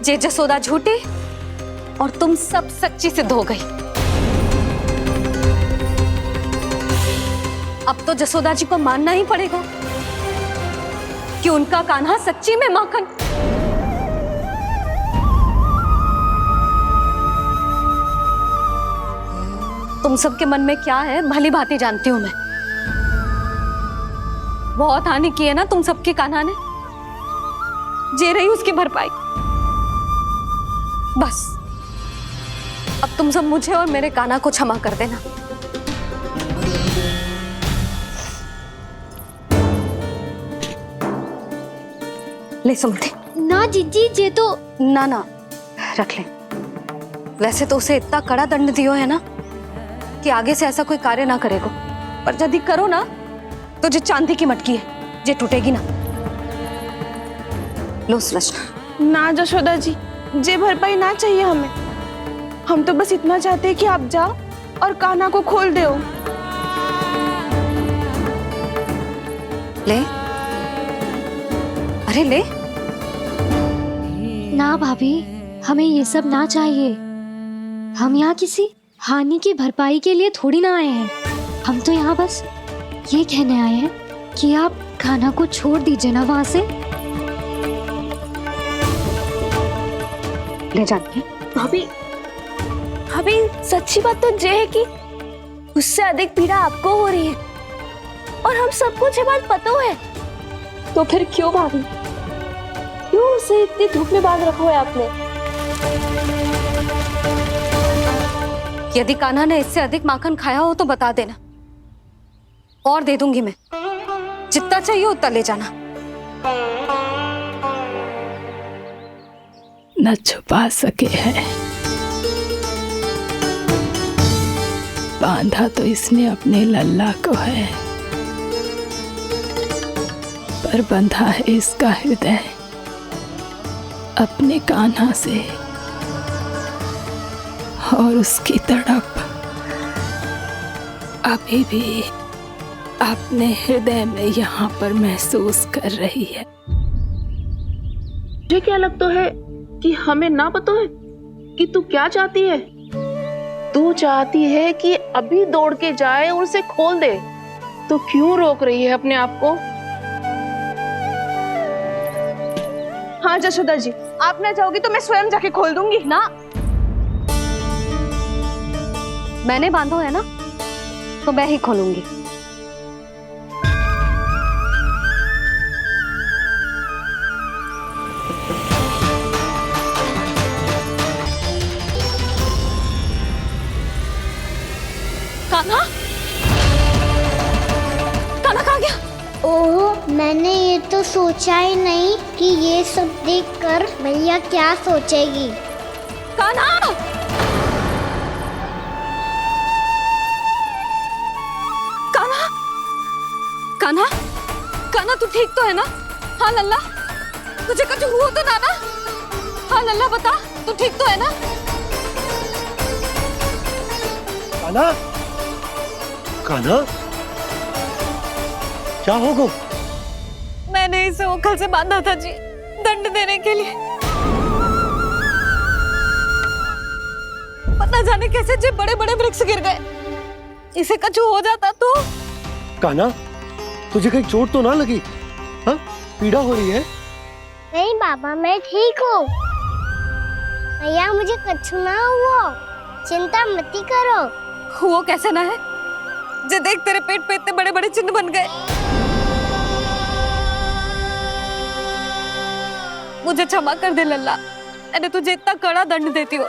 जे जसोदा झूठी और तुम सब सच्ची सिद्ध हो गई। अब तो जसोदा जी को मानना ही पड़ेगा कि उनका कान्हा सच्ची में माखन। तुम सबके मन में क्या है भली भांति जानती हूं मैं। बहुत हानि की है ना तुम सबके कान्हा ने, जे रही उसकी भरपाई। बस अब तुम सब मुझे और मेरे कान्हा को क्षमा कर देना। ले सुमति। ना जीजी जे तो ना ना रख ले। वैसे तो उसे इतना कड़ा दंड दियो है ना कि आगे से ऐसा कोई कार्य ना करेगा, पर यदि करो ना तो जो चांदी की मटकी है जे टूटेगी ना। लो सुलक्षणा। ना जशोदा जी, जे भरपाई ना चाहिए हमें। हम तो बस इतना चाहते हैं कि आप जाओ और कान्हा को खोल दो। ले, अरे ले। ना भाभी, हमें ये सब ना चाहिए। हम यहाँ किसी हानि की भरपाई के लिए थोड़ी ना आए हैं। हम तो यहाँ बस ये कहने आए हैं कि आप कान्हा को छोड़ दीजिए ना वहां से। ले जानिए। भाभी, भाभी सच्ची बात तो ये है कि उससे अधिक पीड़ा आपको हो रही है और हम सबको ये बात पता है। तो फिर क्यों भाभी, क्यों उसे इतनी धूप में बांध रखा है आपने? यदि कान्हा ने इससे अधिक माखन खाया हो तो बता देना, और दे दूंगी मैं। जितना चाहिए उतना ले जाना। न छुपा सके हैं, बांधा तो इसने अपने लल्ला को है, पर बंधा है इसका हृदय अपने कान्हा से। और उसकी तड़प अभी भी अपने हृदय में यहाँ पर महसूस कर रही है। मुझे क्या लगता है कि हमें ना पता है कि तू क्या चाहती है। तू चाहती है कि अभी दौड़ के जाए और उसे खोल दे, तो क्यों रोक रही है अपने आप को? हाँ जशोदा जी, आप ना जाओगी तो मैं स्वयं जाके खोल दूंगी। ना, मैंने बांधो है ना तो मैं ही खोलूंगी। कान्हा, कान्हा कहाँ गया? ओह, मैंने ये तो सोचा ही नहीं कि ये सब देखकर भैया क्या सोचेगी। कान्हा, कान्हा, कान्हा, कान्हा तू ठीक तो है ना? हाँ लल्ला, तुझे कुछ हुआ तो ना? हाँ लल्ला बता, तू ठीक तो है ना? कान्हा, कान्हा, क्या होगा? मैंने इसे ओखल से बांधा था जी, दंड देने के लिए। पता जाने कैसे जो बड़े बड़े वृक्ष गिर गए। इसे कुछ हो जाता तो? कान्हा, तुझे कहीं चोट तो ना लगी? हाँ, पीड़ा हो रही है? नहीं बाबा, मैं ठीक हूँ। भैया मुझे कुछ ना हुआ, चिंता मत करो। वो कैसे ना है? जे देख तेरे पेट पे इतने बड़े बड़े चिन्ह बन गए। मुझे क्षमा कर दे लल्ला, मैंने तुझे इतना कड़ा दंड देती हो।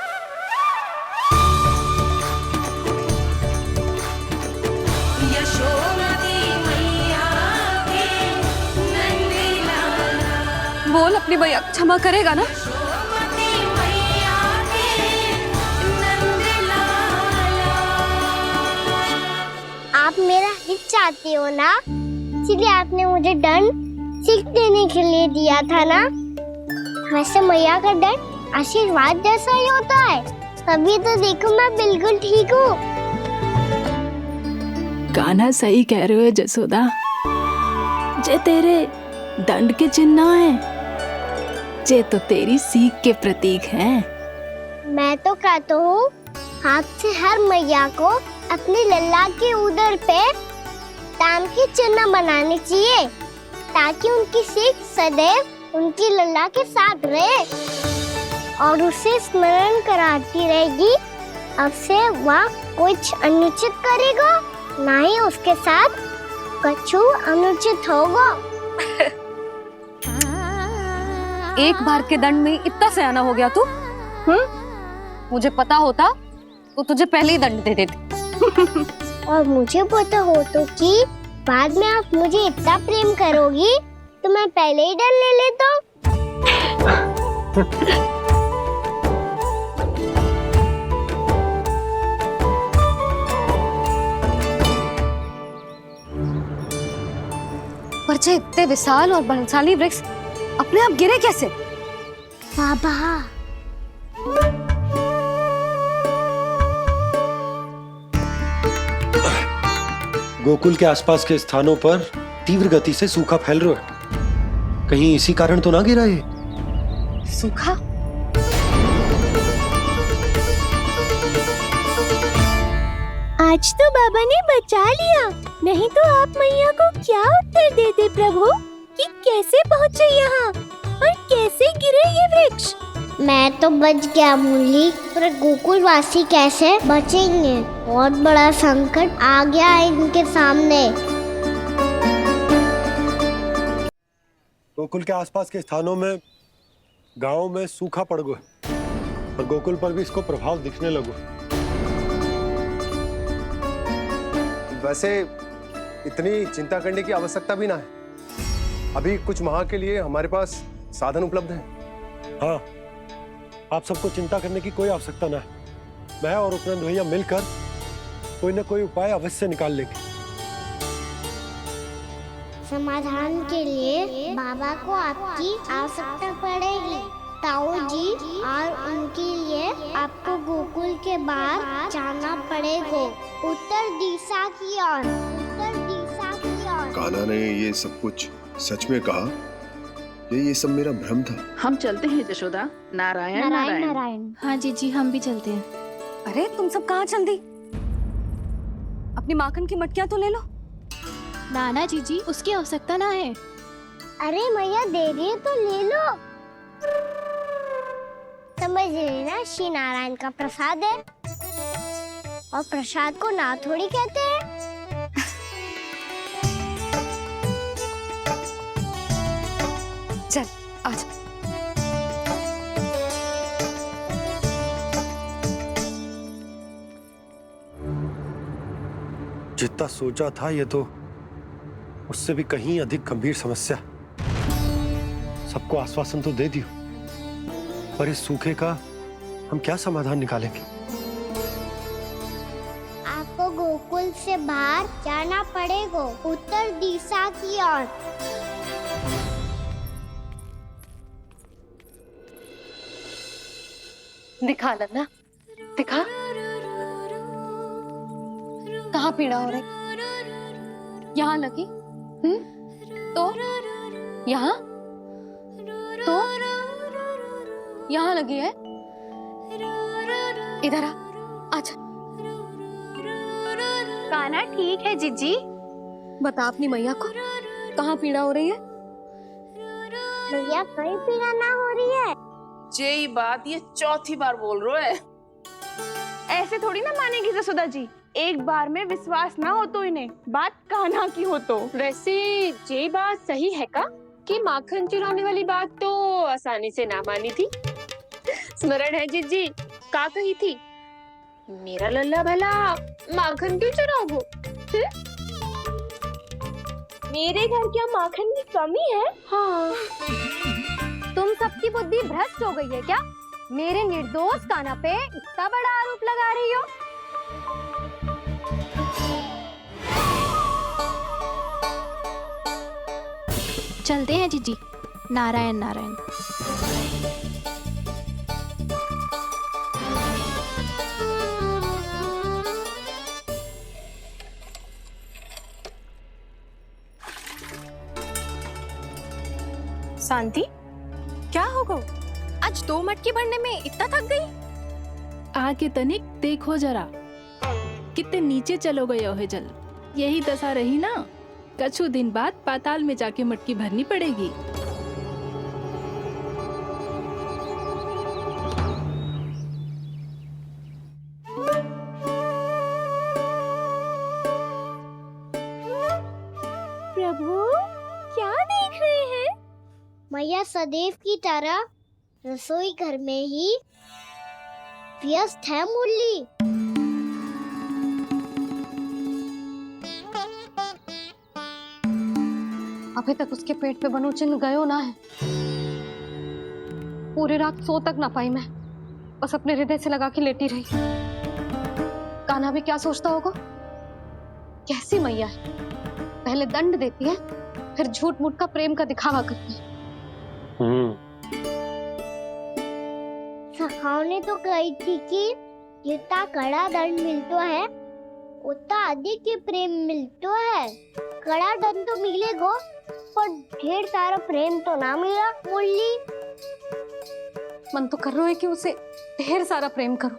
बोल अपनी भैया क्षमा करेगा ना? आप मेरा हित चाहती हो ना, इसलिए आपने मुझे दंड सीख देने के लिए दिया था ना। वैसे मैया का दंड आशीर्वाद जैसा ही होता है, तभी तो देखो मैं बिल्कुल ठीक हूँ। कान्हा सही कह रहे हो जसोदा, जे तेरे दंड के चिन्ह है बच्चे तो तेरी सीख के प्रतीक हैं। मैं तो कहता हूँ हाथ से हर मैया को अपनी लल्ला के उदर पे ताम की चिन्ह बनानी चाहिए, ताकि उनकी सीख सदैव उनकी लल्ला के साथ रहे और उसे स्मरण कराती रहेगी। अब से वह कुछ अनुचित करेगा, ना ही उसके साथ कछु अनुचित होगा। एक बार के दंड में इतना सयाना हो गया तू? मुझे पता होता तो तुझे पहले ही दंड दे देती। और मुझे पता हो तो कि बाद में आप मुझे इतना प्रेम करोगी तो मैं पहले ही डर ले लेता। पर जे इतने विशाल और बलशाली वृक्ष अपने आप गिरे कैसे? बाबा, गोकुल के आसपास के स्थानों पर तीव्र गति से सूखा फैल रहा है। कहीं इसी कारण तो ना गिरा ये? सूखा? आज तो बाबा ने बचा लिया, नहीं तो आप मैया को क्या उत्तर देते प्रभु कि कैसे पहुँचे यहाँ और कैसे गिरे ये वृक्ष। मैं तो बच गया मुरली, पर गोकुल वासी कैसे बचेंगे? बहुत बड़ा संकट आ गया है इनके सामने। गोकुल के आसपास के स्थानों में, गांवों में सूखा पड़ गया और गोकुल पर भी इसको प्रभाव दिखने लगो। वैसे इतनी चिंता करने की आवश्यकता भी ना है। अभी कुछ माह के लिए हमारे पास साधन उपलब्ध है। हाँ, आप सबको चिंता करने की कोई आवश्यकता ना है। मैं और उपनंद भैया मिलकर कोई न कोई उपाय अवश्य निकाल लेंगे। समाधान के लिए बाबा को आपकी आवश्यकता पड़ेगी। ताऊ जी, और उनके लिए आपको गोकुल के बाहर जाना पड़ेगा, उत्तर दिशा की ओर, उत्तर दिशा की ओर। कान्हा ने ये सब कुछ सच में कहा? ये सब मेरा भ्रम था? हम चलते हैं जशोदा। नारायण नारायण नारायण। हाँ जीजी, हम भी चलते हैं। अरे तुम सब कहाँ चल दी? अपनी माखन की मटकियां तो ले लो। नाना जीजी, उसकी आवश्यकता ना है। अरे मैया दे रही है तो ले लो। समझ लेना, श्री नारायण का प्रसाद है और प्रसाद को ना थोड़ी कहते हैं। चल आज। जितना सोचा था ये तो उससे भी कहीं अधिक गंभीर समस्या। सबको आश्वासन तो दे दियो, पर इस सूखे का हम क्या समाधान निकालेंगे? आपको गोकुल से बाहर जाना पड़ेगा, उत्तर दिशा की ओर। दिखा लन्ना, दिखा। कहाँ पीड़ा हो रही? यहाँ लगी? तो यहाँ? तो यहाँ लगी है? इधर आ, आजा। कान्हा ठीक है जीजी। बता अपनी मैया को कहाँ पीड़ा हो रही है? भैया कहीं पीड़ा ना हो रही है। यही बात ये चौथी बार बोल रहे है। ऐसे थोड़ी ना मानेगी जसोदा जी। एक बार में विश्वास ना हो तो इन्हें बात कान्हा की हो तो। वैसे ये बात सही है का कि माखन चुराने वाली बात तो आसानी से ना मानी थी। स्मरण है जीजी, का कही थी? मेरा लल्ला भला माखन क्यों चुराओगे? मेरे घर क्या माखन की कमी है? हाँ। तुम सबकी बुद्धि भ्रष्ट हो गई है क्या? मेरे निर्दोष कान्हा पे इतना बड़ा आरोप लगा रही हो? चलते हैं जीजी। नारायण नारायण। शांति, क्या हो गो? आज 2 मटकी भरने में इतना थक गई? आके तनिक देखो जरा, कितने नीचे चलो गए हो जल। यही दशा रही ना, कछु दिन बाद पाताल में जाके मटकी भरनी पड़ेगी। प्रभु, क्या देख रहे हैं? मैया सदैव की तरह रसोई घर में ही व्यस्त है मुरली। अभी तक उसके पेट पे बनो चिन्ह गयो ना है। पूरी रात सो तक ना पाई मैं, बस अपने हृदय से लगा के लेटी रही। कान्हा भी क्या सोचता होगा? कैसी मैया है, पहले दंड देती है, फिर झूठ मूठ का प्रेम का दिखावा करती है। सखाओ ने तो कही थी कि जितना कड़ा दंड मिलतो है उतना अधिक ही प्रेम मिलतो है। कड़ा दंड तो मिलेगो पर ढेर सारा प्रेम तो ना मिला मुरली। मन तो कर रहा है कि उसे ढेर सारा प्रेम करूं,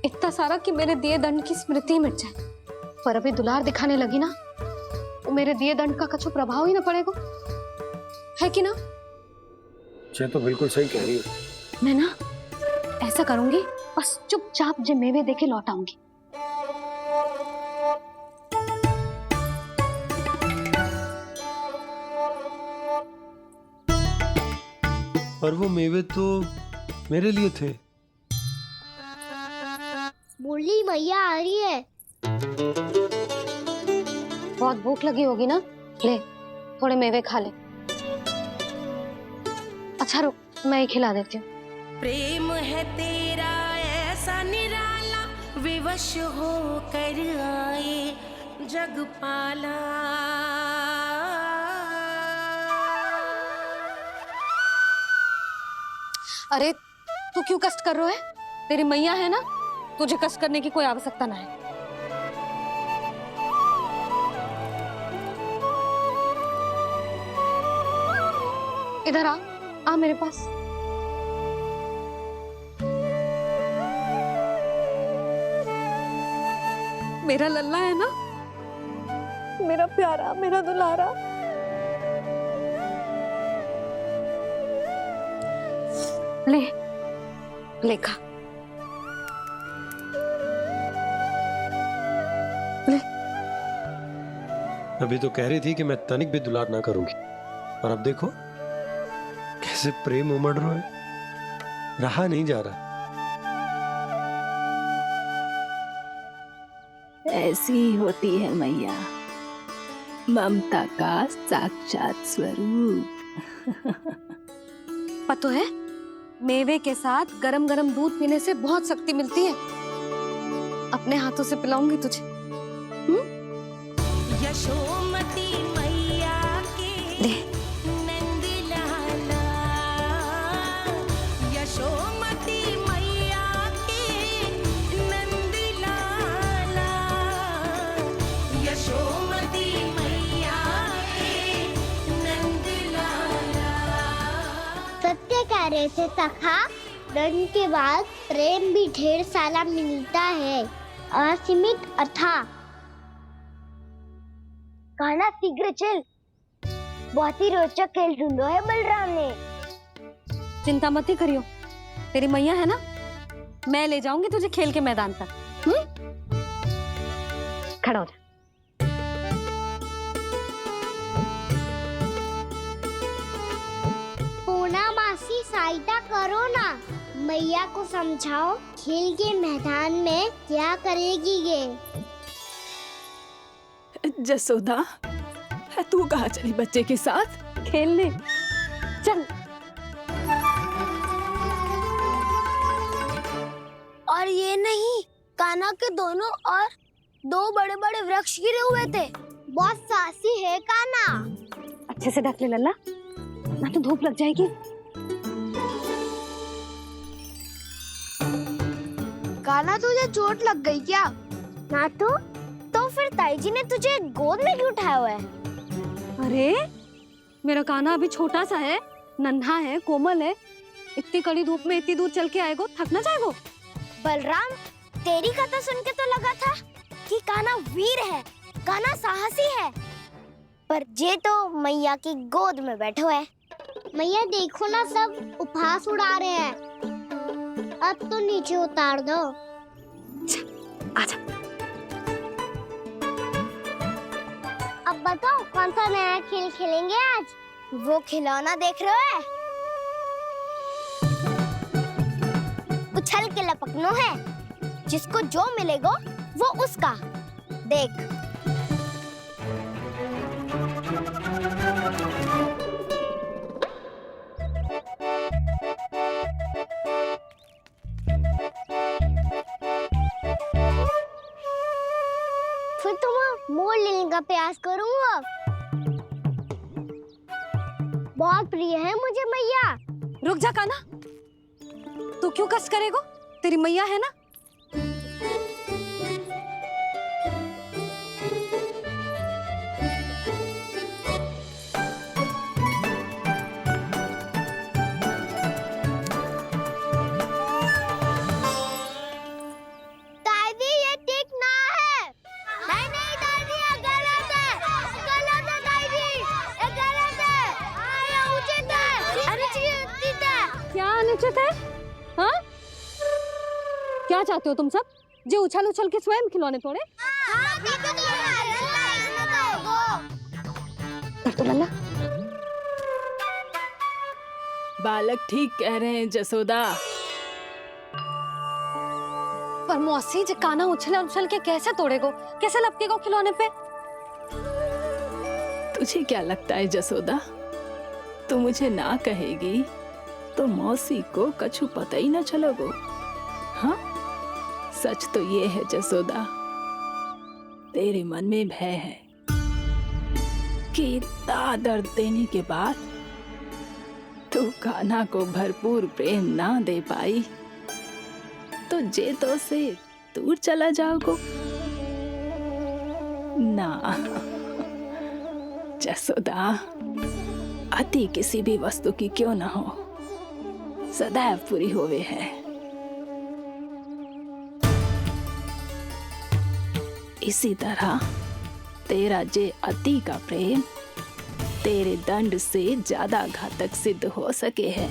इतना सारा कि मेरे दिए दंड की स्मृति मिट जाए। पर अभी दुलार दिखाने लगी ना, वो मेरे दिए दंड का कछु प्रभाव ही ना पड़ेगा, है कि ना? ये तो बिल्कुल सही कह रही हो। मैं ना ऐसा करूंगी, बस चुपचाप जे मेवे देके लौट आऊंगी। पर वो मेवे तो मेरे लिए थे। मुरली मैया आ रही है। बहुत भूख लगी होगी ना, ले थोड़े मेवे खा ले। अच्छा रुक, मैं ही खिला देती हूँ। प्रेम है तेरा ऐसा निराला, विवश हो कर आए जगपाला। अरे तू क्यों कष्ट कर रहा है? तेरी मैया है ना, तुझे कष्ट करने की कोई आवश्यकता ना है। इधर आ मेरे पास। मेरा लल्ला है ना, मेरा प्यारा, मेरा दुलारा। ले ले खा, ले। अभी तो कह रही थी कि मैं तनिक भी दुलार ना करूंगी, और अब देखो कैसे प्रेम उमड़ रहा है, रहा नहीं जा रहा। ऐसी ही होती है मैया, ममता का साक्षात स्वरूप। पता है, मेवे के साथ गरम गरम दूध पीने से बहुत शक्ति मिलती है। अपने हाथों से पिलाऊंगी तुझे। यशोमती मैया के नंद लाला, यशोमती मैया के नंद लाला, यशोमती मैया के नंद लाला। सत्य कह रहे थे सखा, दंड के बाद प्रेम भी ढेर सारा मिलता है, असीमित अथाह। कान्हा शीघ्र चल, बहुत ही रोचक खेल ढूंढो है बलराम ने। चिंता मत ही करियो, तेरी मैया है ना, मैं ले जाऊंगी तुझे खेल के मैदान तक। खड़ा हो जा। पूना मासी सहायता करो ना, मैया को समझाओ खेल के मैदान में क्या करेगी ये। जसोदा, तू कहाँ चली बच्चे के साथ? खेलने चल। और ये नहीं, कान्हा के दोनों और 2 बड़े बड़े वृक्ष गिरे हुए थे। बहुत साहसी है कान्हा। अच्छे से ढक ले लल्ला, ना तो धूप लग जाएगी। कान्हा तुझे चोट लग गई क्या? ना तो फिर ताई जी ने तुझे गोद में क्यों उठाया हुआ है? अरे मेरा कान्हा अभी छोटा सा है, नन्हा है, कोमल है, इतनी कड़ी धूप में इतनी दूर चल के आएगो, थक ना जाएगो। बलराम, तेरी कथा सुन के तो लगा था कि कान्हा वीर है, कान्हा साहसी है, पर जे तो मैया की गोद में बैठो है। मैया देखो ना, सब उपहास उड़ा रहे हैं। अब तो नीचे उतार दो। आजा। अब बताओ कौन सा नया खेल खेलेंगे आज? वो खिलौना देख रहे हो? उछल के लपकनो है, जिसको जो मिलेगा वो उसका। देख। फिर तुम मोड़ लेने का प्रयास करूंगा। बहुत प्रिय है मुझे मैया। रुक जा कान्हा, तू क्यों कष्ट करेगो? तेरी मैया है ना। दादी, ये ठीक ना है। नहीं नहीं दादी, ये गलत है। गलत है दादी, ये गलत है। ये उचित है, अनुचित है। क्या अनुचित है? हाँ? क्या चाहते हो तुम सब? जो उछल उछल के स्वयं खिलौने तोड़े? हाँ, भी तो तो लल्ला, बालक ठीक कह रहे हैं जसोदा। पर मौसी, जो कान्हा उछल उछल के कैसे तोड़ेगो, कैसे लपकेगो खिलौने पे? तुझे क्या लगता है जसोदा, तू मुझे ना कहेगी तो मौसी को कछु पता ही ना चलोगो। हाँ, सच तो ये है जसोदा, तेरे मन में भय है कि इतना दर्द देने के बाद तू कान्हा को भरपूर प्रेम ना दे पाई तो जे तो से दूर चला जाओगो ना। जसोदा, अति किसी भी वस्तु की क्यों ना हो, सदैव पूरी होवे है। इसी तरह तेरा जे अति का प्रेम तेरे दंड से ज्यादा घातक सिद्ध हो सके है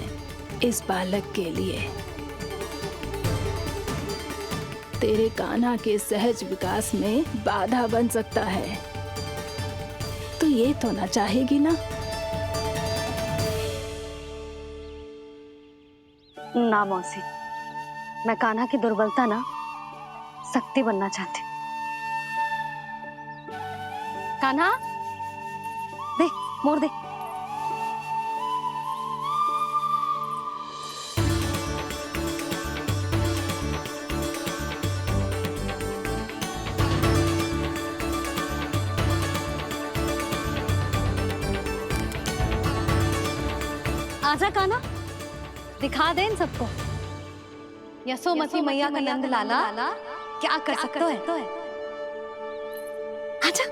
इस बालक के लिए। तेरे कान्हा के सहज विकास में बाधा बन सकता है, तो ये तो ना चाहेगी ना? ना मौसी, मैं कान्हा की दुर्बलता ना शक्ति बनना चाहती हूँ। कान्हा, दे, मोड़ दे। आजा कान्हा, दिखा दे इन सबको यशोमती मैया का नंद लाला क्या कर सकता है। आजा।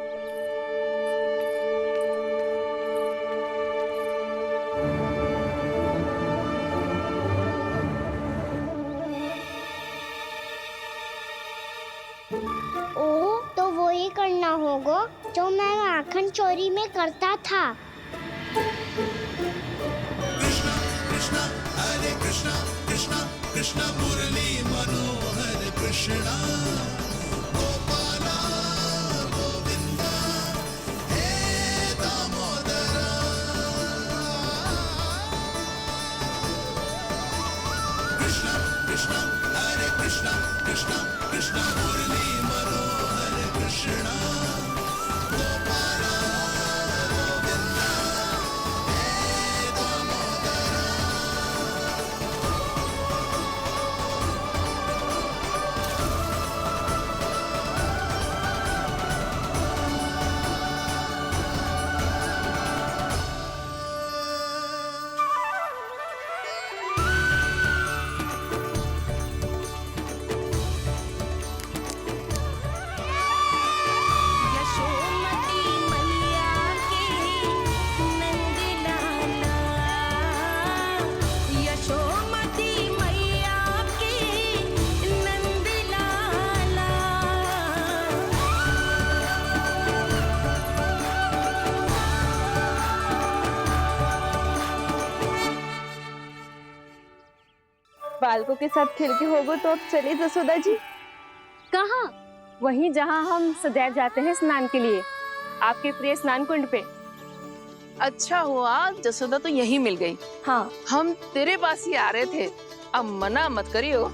ओ, तो वो ही करना होगा जो मैं माखन चोरी में करता था। बालकों के साथ खेल के होगो तो अब चले जसोदा जी। कहाँ? वहीं जहाँ हम सदैव जाते हैं स्नान के लिए, आपके प्रिय स्नान कुंड पे। अच्छा हुआ जसोदा तो यही मिल गई। हाँ, हम तेरे पास ही आ रहे थे, अब मना मत करियो।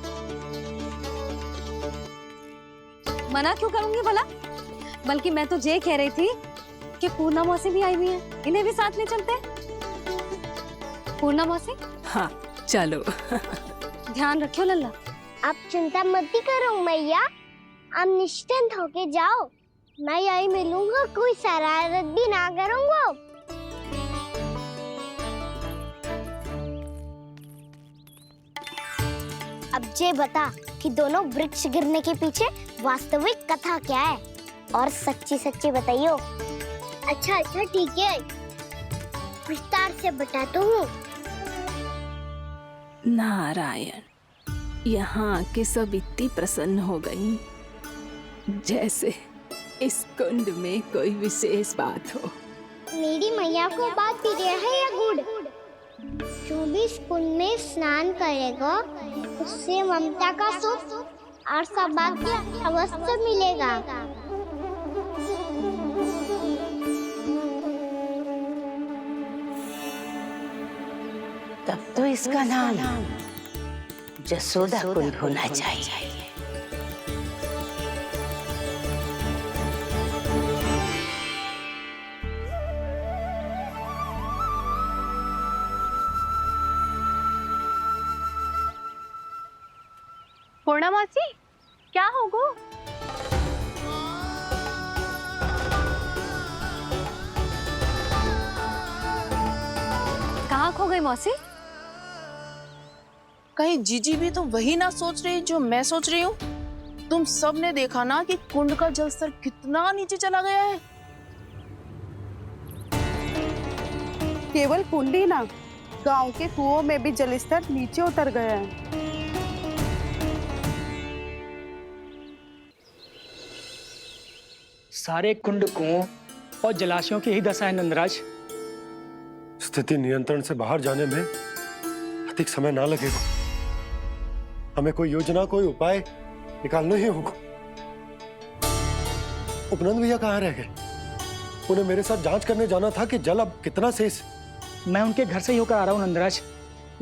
मना क्यों करूंगी भला? बल्कि मैं तो ये कह रही थी कि पूर्णा मौसी भी आई हुई है, इन्हें भी साथ ले चलते हैं। पूर्णा मौसी, हाँ चलो। ध्यान रखियो लल्ला। आप चिंता मत करो मैया, आप निश्चिंत होके जाओ, मैं यही मिलूंगा, कोई शरारत भी ना करूंगा। अब ये बता कि दोनों वृक्ष गिरने के पीछे वास्तविक कथा क्या है, और सच्ची सच्ची बताइयो। अच्छा अच्छा ठीक है, विस्तार से बताता हूँ। नारायण, यहाँ के सब इतनी प्रसन्न हो गई जैसे इस कुंड में कोई विशेष बात हो। मेरी मैया को बात प्रिय है या गुड़? जो भी इस कुंड में स्नान करेगा उससे ममता का सुख और सौभाग्य अवश्य मिलेगा। तब तो इसका नाम जसोदा कुंड होना चाहिए। पूर्णा मौसी, क्या होगो? कहाँ खो गई मौसी? कहीं जीजी भी तो वही ना सोच रही जो मैं सोच रही हूँ? तुम सब ने देखा ना कि कुंड का जलस्तर कितना नीचे चला गया है। केवल कुंड ही ना, गांव के कुओं में भी जलस्तर नीचे उतर गया है। सारे कुंड, कुओं और जलाशयों की ही दशा है नंदराज। स्थिति नियंत्रण से बाहर जाने में अधिक समय ना लगेगा। हमें कोई योजना, कोई उपाय निकालना ही होगा। उपनंद भैया कहाँ रह गए? उन्हें मेरे साथ जांच करने जाना था कि जल अब कितना शेष। मैं उनके घर से ही होकर आ रहा हूँ नंदराज,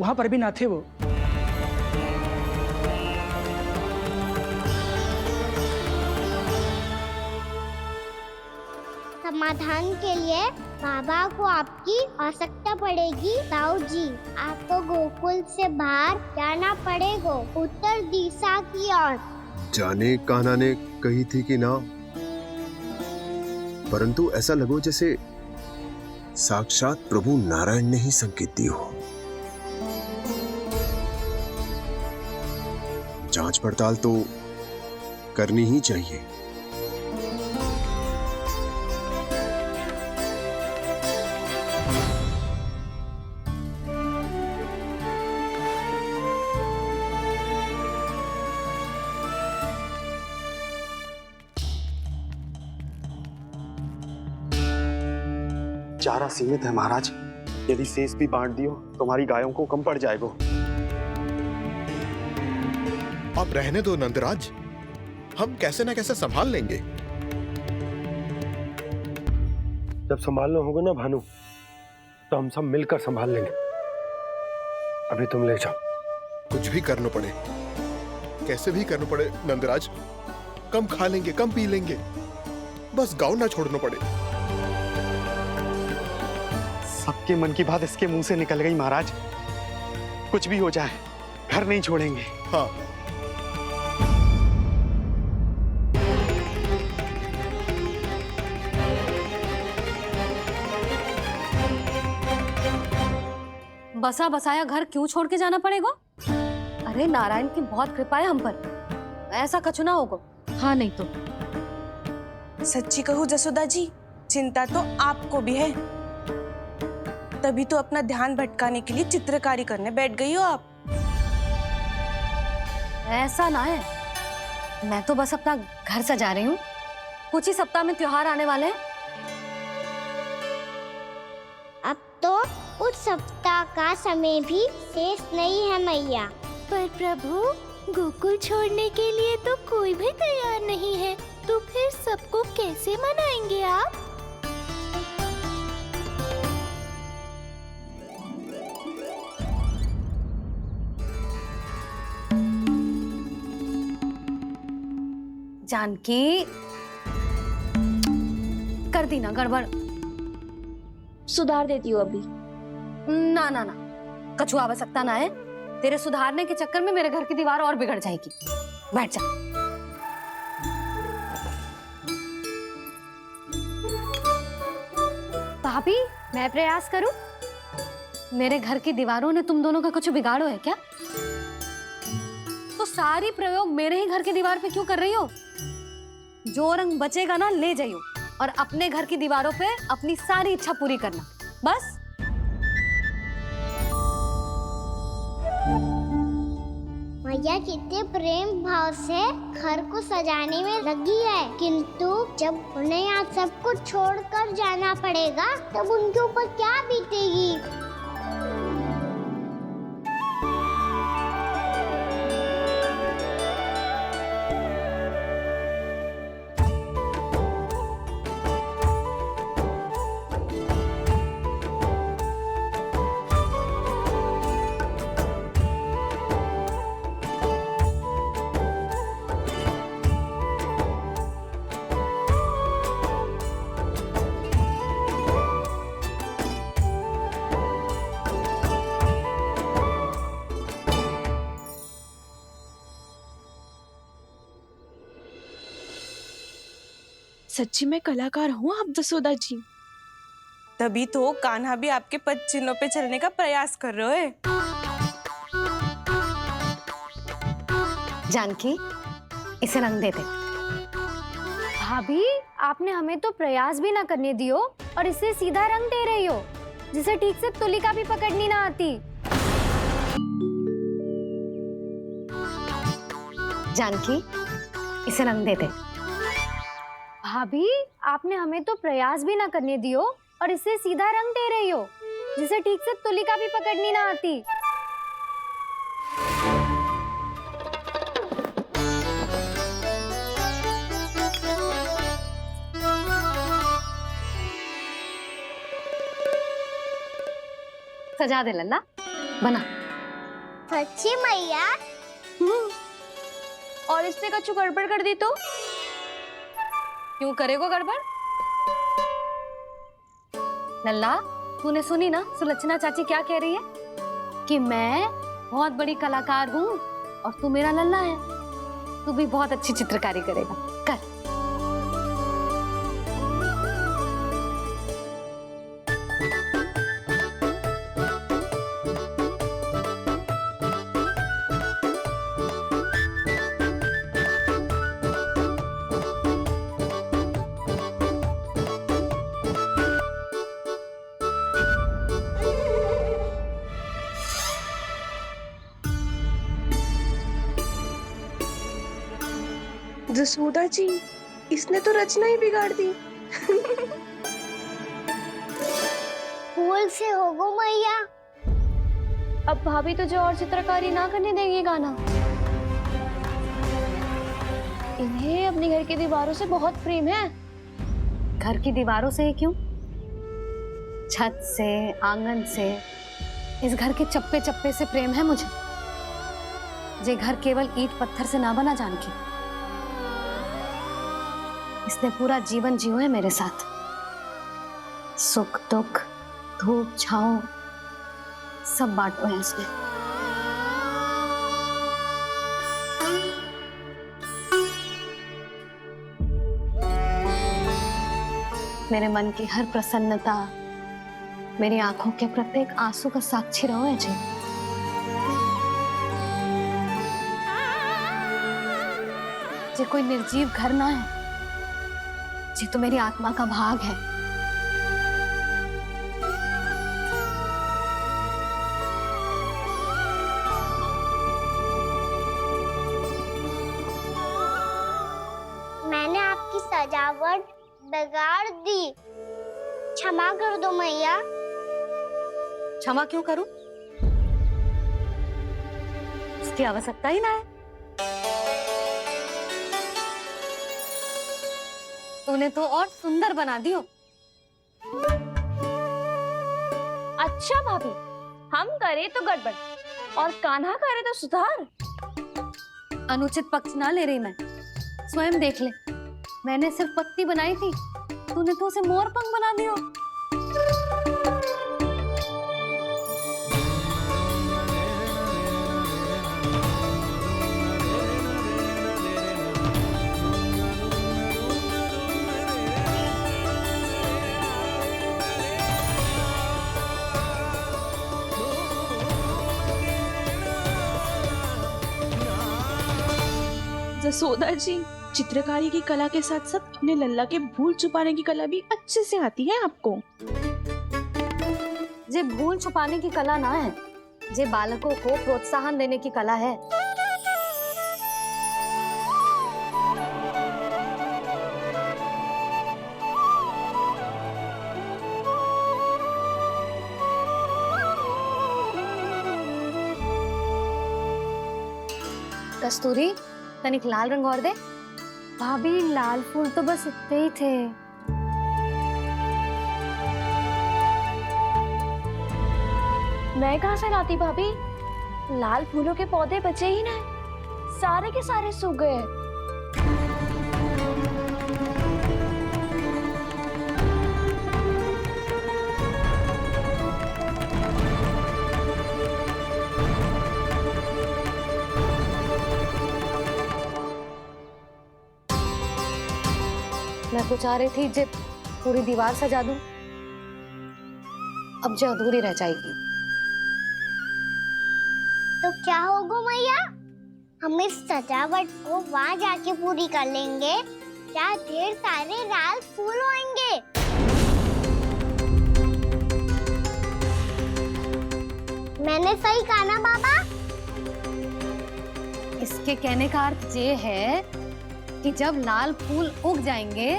वहां पर भी ना थे वो। समाधान के लिए बाबा को आपकी आवश्यकता पड़ेगी। ताऊ जी, आपको गोकुल से बाहर जाना पड़ेगा, उत्तर दिशा की ओर। जाने कान्हा ने कही थी कि ना, परंतु ऐसा लगो जैसे साक्षात प्रभु नारायण ने ही संकेत दी हो। जांच पड़ताल तो करनी ही चाहिए। चारा सीमित है महाराज, यदि शेष भी बांट दियो तो हमारी गायों को कम पड़ जाएगा। आप रहने दो नंदराज, हम कैसे न कैसे संभाल लेंगे। जब संभालना होगा ना भानु, तो हम सब मिलकर संभाल लेंगे। अभी तुम ले जाओ। कुछ भी करना पड़े, कैसे भी करना पड़े नंदराज, कम खा लेंगे, कम पी लेंगे, बस गाँव ना छोड़ना पड़े। सबके मन की बात इसके मुंह से निकल गई महाराज। कुछ भी हो जाए, घर नहीं छोड़ेंगे। हाँ, बसा बसाया घर क्यों छोड़ के जाना पड़ेगा? अरे नारायण की बहुत कृपा है हम पर, ऐसा कछु ना होगा। हाँ नहीं तो सच्ची कहूँ जसोदा जी, चिंता तो आपको भी है, तभी तो अपना ध्यान भटकाने के लिए चित्रकारी करने बैठ गई हो आप। ऐसा ना है, मैं तो बस अपना घर सजा रही हूँ। कुछ ही सप्ताह में त्योहार आने वाले हैं। अब तो कुछ सप्ताह का समय भी शेष नहीं है मैया। पर प्रभु, गोकुल छोड़ने के लिए तो कोई भी तैयार नहीं है, तो फिर सबको कैसे मनाएंगे आप? जानकी, कर दी ना गड़बड़। सुधार देती हूँ अभी। ना ना ना, कछु आवश्यकता ना है। तेरे सुधारने के चक्कर में मेरे घर की दीवार और बिगड़ जाएगी। बैठ जा। भाभी, मैं प्रयास करूं? मेरे घर की दीवारों ने तुम दोनों का कुछ बिगाड़ो है क्या? तो सारी प्रयोग मेरे ही घर की दीवार पे क्यों कर रही हो? जो रंग बचेगा ना ले जाइयो, और अपने घर की दीवारों पे अपनी सारी इच्छा पूरी करना, बस। मैया कितने प्रेम भाव से घर को सजाने में लगी है, किंतु जब उन्हें यहाँ सब कुछ छोड़कर जाना पड़ेगा तब उनके ऊपर क्या बीतेगी? सच्ची में कलाकार हूँ आप जसोदा जी। तभी तो कान्हा भी आपके पद चिन्हों पे चलने का प्रयास कर रहे हैं। जानकी, इसे रंग दे दे। भाभी, आपने हमें तो प्रयास भी ना करने दियो और इसे सीधा रंग दे रही हो, जिसे ठीक से तुलिका भी पकड़नी ना आती। जानकी, इसे रंग दे दे। भाभी, आपने हमें तो प्रयास भी ना करने दियो और इसे सीधा रंग दे रही हो, जिसे ठीक से तुलिका भी पकड़नी ना आती। सजा दे लल्ला, बना। सच्ची मैया? और इसने कछु गड़बड़ कर दी तो? क्यों करेगो गड़बड़? लल्ला, तूने सुनी ना सुलक्षणा चाची क्या कह रही है? कि मैं बहुत बड़ी कलाकार हूँ और तू मेरा लल्ला है। तू भी बहुत अच्छी चित्रकारी करेगा, कर। जसोदा जी, इसने तो रचना ही बिगाड़ दी। फूल से होगो मैया। अब भाभी तुझे और चित्रकारी ना करने देंगी गाना। इन्हें अपने घर की दीवारों से बहुत प्रेम है। घर की दीवारों से ही क्यों? छत से, आंगन से, इस घर के चप्पे चप्पे से प्रेम है मुझे। ये घर केवल ईंट पत्थर से ना बना जानकी। इसने पूरा जीवन जियो है मेरे साथ। सुख दुख, धूप छांव सब बांटो है इसने। मेरे मन की हर प्रसन्नता, मेरी आंखों के प्रत्येक आंसू का साक्षी रहो है जी। ये कोई निर्जीव घर ना है, ये तो मेरी आत्मा का भाग है। मैंने आपकी सजावट बिगाड़ दी, क्षमा कर दो मैया। क्षमा क्यों करूं? उसकी आवश्यकता ही ना है। तूने तो और सुंदर बना दियो। अच्छा भाभी, हम करे तो गड़बड़ और कान्हा करे तो सुधार। अनुचित पक्ष ना ले रही मैं, स्वयं देख ले। मैंने सिर्फ पत्ती बनाई थी, तूने तो उसे मोर पंख बना दियो। जसोदा जी, चित्रकारी की कला के साथ साथ अपने लल्ला के भूल छुपाने की कला भी अच्छे से आती है आपको। जे भूल छुपाने की कला ना है, जे बालकों को प्रोत्साहन देने की कला है। कस्तूरी, तनिक लाल रंग और दे। भाभी लाल फूल तो बस इतने ही थे। मैं कहाँ से लाती भाभी? लाल फूलों के पौधे बचे ही नहीं, सारे के सारे सूख गए। मैं तो चाह रही थी जे पूरी दीवार सजा दूं, अब जो अधूरी रह जाएगी। तो क्या होगा मैया, हम इस सजावट को वहाँ जाके पूरी कर लेंगे, जहाँ ढेर सारे लाल फूल होंगे। मैंने सही कहा ना बाबा? इसके कहने का अर्थ ये है कि जब लाल फूल उग जाएंगे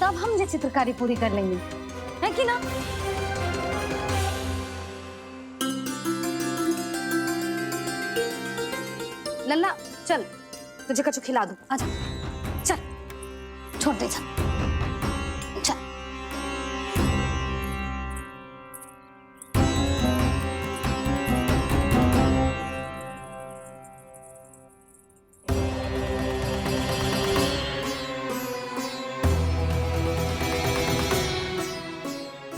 तब हम ये चित्रकारी पूरी कर लेंगे, है कि ना? लल्ला चल, तुझे कछु खिला दूं, आजा। चल, छोड़ दे, चल चल।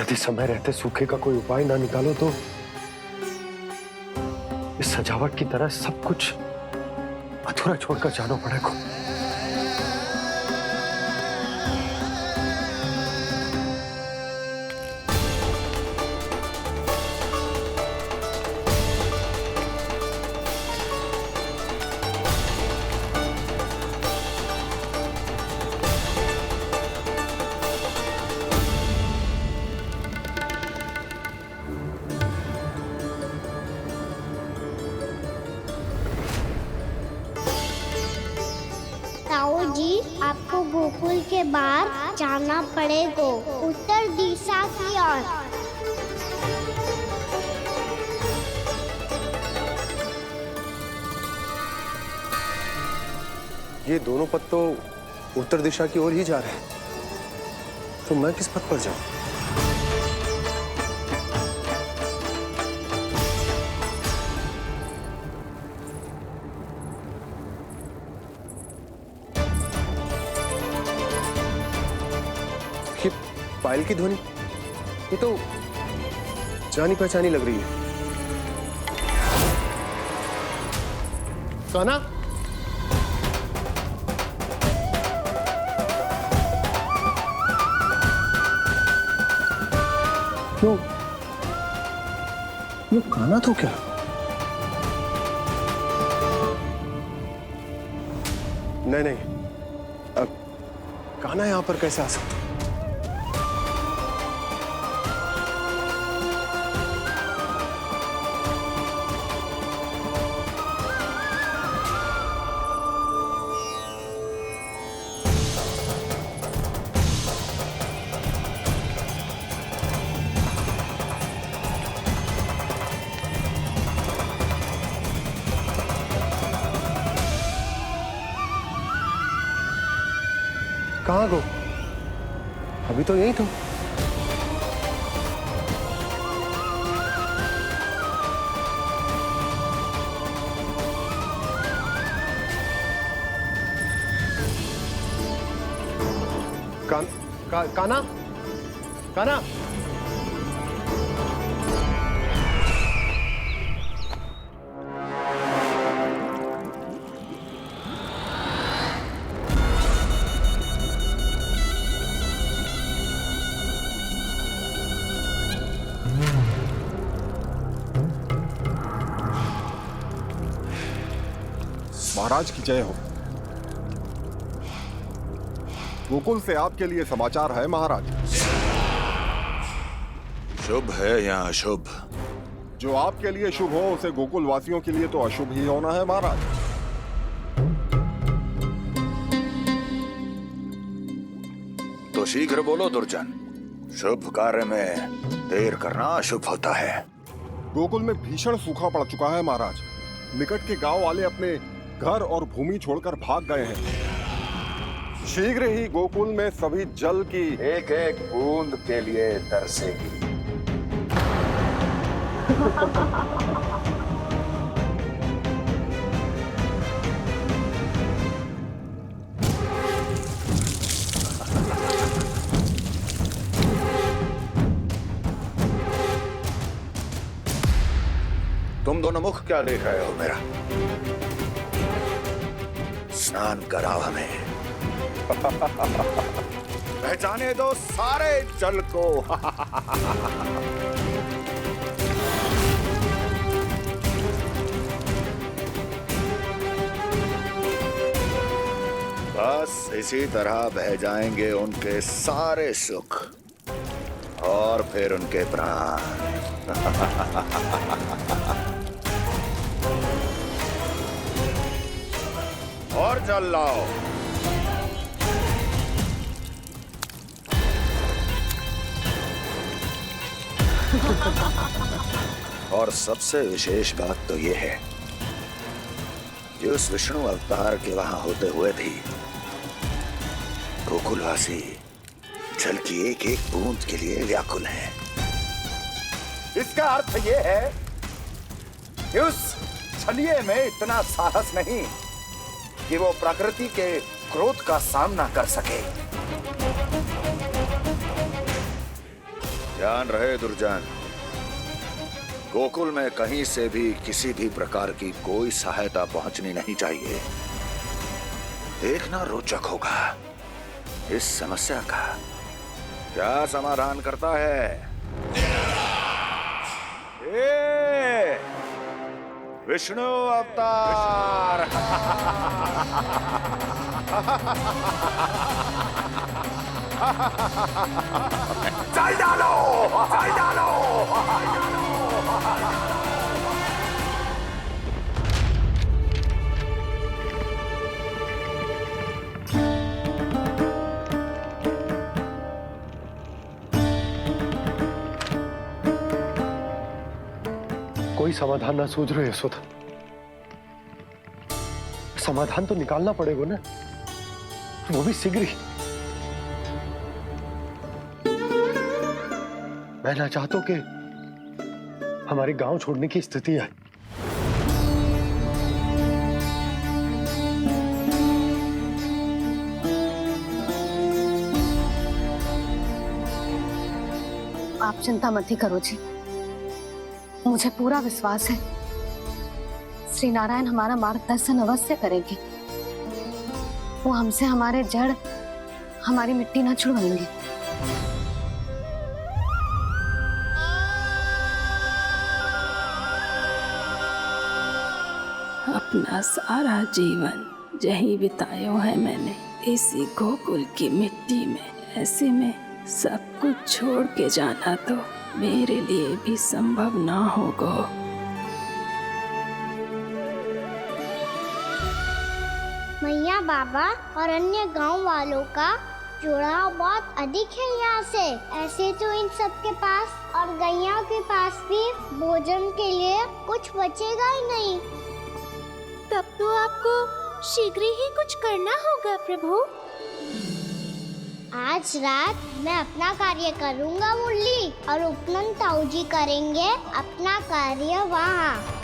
यदि समय रहते सूखे का कोई उपाय ना निकालो तो इस सजावट की तरह सब कुछ अधूरा छोड़कर जाना पड़ेगा। ताऊ जी, आपको गोकुल के बाहर जाना पड़ेगा, उत्तर दिशा की ओर। ये दोनों पथ तो उत्तर दिशा की ओर ही जा रहे हैं, तो मैं किस पथ पर जाऊं? ये पायल की ध्वनि, ये तो जानी पहचानी लग रही है। कान्हा, क्यों? ये कान्हा तो क्या? नहीं नहीं, अब कान्हा यहां पर कैसे आ सकता? कहाँ गो? अभी तो यही तुम। काना काना महाराज की जय हो। गोकुल से आपके लिए समाचार है महाराज। शुभ है या अशुभ? जो आपके लिए शुभ हो उसे गोकुल वासियों के लिए तो अशुभ ही होना है महाराज। तो शीघ्र बोलो दुर्जन, शुभ कार्य में देर करना अशुभ होता है। गोकुल में भीषण सूखा पड़ चुका है महाराज। निकट के गांव वाले अपने घर और भूमि छोड़कर भाग गए हैं। शीघ्र ही गोकुल में सभी जल की एक एक बूंद के लिए तरसेगी। तुम दोनों मुख क्या देख रहे हो मेरा? स्नान कराओ हमें। पहचाने दो सारे जल को। बस इसी तरह बह जाएंगे उनके सारे सुख और फिर उनके प्राण। और जल लाओ। और सबसे विशेष बात तो यह है कि उस विष्णु अवतार के वहां होते हुए भी गोकुलवासी जल की एक एक बूंद के लिए व्याकुल हैं। इसका अर्थ यह है कि उस छलिए में इतना साहस नहीं कि वो प्रकृति के क्रोध का सामना कर सके। ध्यान रहे दुर्जन, गोकुल में कहीं से भी किसी भी प्रकार की कोई सहायता पहुंचनी नहीं चाहिए। देखना रोचक होगा इस समस्या का क्या समाधान करता है। ए, विष्णु अवतार। चल डालो, चल डालो। कोई समाधान ना सूझ रहे यशोदा। समाधान तो निकालना पड़ेगा ना, वो भी शीघ्र ही। मैं ना चाहता कि हमारे गांव छोड़ने की स्थिति आए। आप चिंता मत ही करो जी, मुझे पूरा विश्वास है श्री नारायण हमारा मार्गदर्शन अवश्य करेंगे। वो हमसे हमारे जड़, हमारी मिट्टी ना छुड़वाएंगे। अपना सारा जीवन यही बितायो है मैंने, इसी गोकुल की मिट्टी में। ऐसे में सब कुछ छोड़ के जाना तो मेरे लिए भी संभव ना होगा। मैया बाबा और अन्य गांव वालों का जुड़ाव बहुत अधिक है यहाँ से। ऐसे तो इन सब के पास और गैया के पास भी भोजन के लिए कुछ बचेगा ही नहीं। तब तो आपको शीघ्र ही कुछ करना होगा प्रभु। आज रात मैं अपना कार्य करूंगा मुरली, और उपनंद ताऊ जी करेंगे अपना कार्य वहाँ।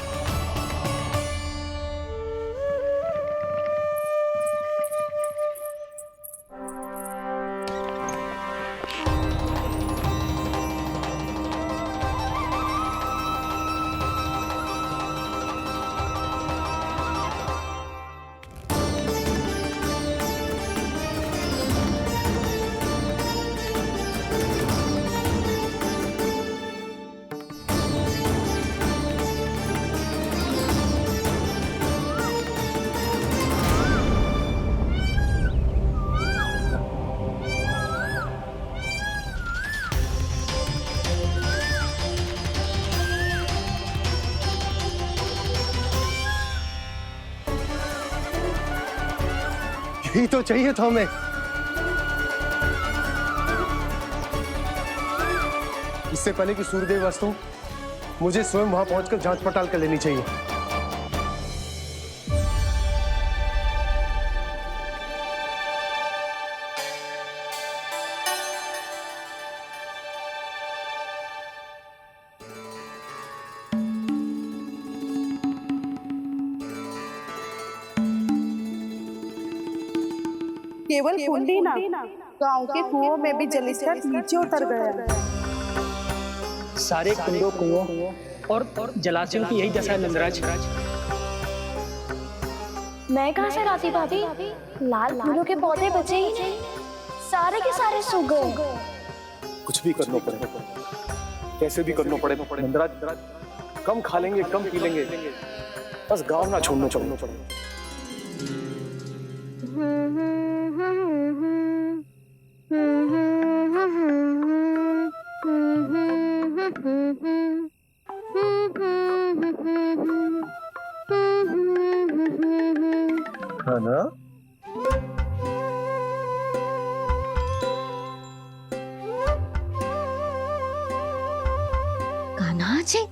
यही तो चाहिए था हमें। इससे पहले कि सूर्यदेव अस्त हो, मुझे स्वयं वहां पहुंचकर जांच पड़ताल कर लेनी चाहिए। केवल कुंडी ना, गांव के कुओं में भी जलस्तर नीचे उतर गया। सारे कुंडों कुओं और जलाशयों की यही दशा है नंदराज। मैं कहाँ से लाती भाभी? लाल फूलों के पौधे बचे ही नहीं, सारे के सारे सूख गए। कुछ भी करना पड़े, कैसे भी करना पड़े नंदराज। कम खा लेंगे, कम पी लेंगे, बस गांव ना छोड़ना चाहिए। है ना? कान्हा जी,